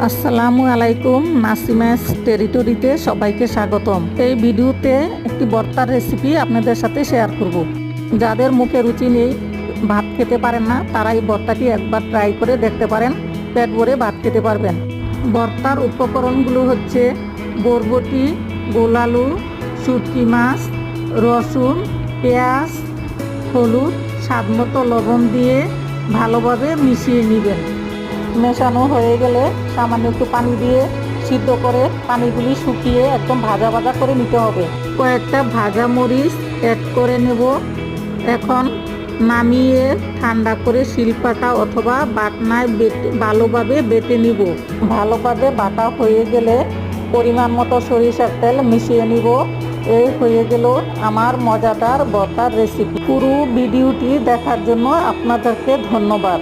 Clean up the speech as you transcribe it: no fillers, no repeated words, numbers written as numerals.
আসসালামু আলাইকুম, নাসিমাস টেরিটরিতে সবাইকে স্বাগতম। এই ভিডিওতে একটি ভর্তার রেসিপি আপনাদের সাথে শেয়ার করব। যাদের মুখে রুচি নেই, ভাত খেতে পারেন না, তারা এই ভর্তাটি একবার ট্রাই করে দেখতে পারেন। পেট ভরে ভাত খেতে পারবেন। ভর্তার উপকরণগুলো হচ্ছে বরবটি, গোল আলু, শুটকি মাছ, রসুন, পেঁয়াজ, হলুদ, স্বাদমতো লবণ দিয়ে ভালোভাবে মিশিয়ে নেবেন। মেশানো হয়ে গেলে সামান্য একটু পানি দিয়ে সিদ্ধ করে পানিগুলি শুকিয়ে একদম ভাজা ভাজা করে নিতে হবে। কয়েকটা ভাজা মরিচ অ্যাড করে নেব। এখন নামিয়ে ঠান্ডা করে শিলপাটা অথবা বাটনায় ভালোভাবে বেটে নিব। ভালোভাবে বাটা হয়ে গেলে পরিমাণ মতো সরিষার তেল মিশিয়ে নিব। এই হয়ে গেল আমার মজাদার ভর্তার রেসিপি। পুরো ভিডিওটি দেখার জন্য আপনাদেরকে ধন্যবাদ।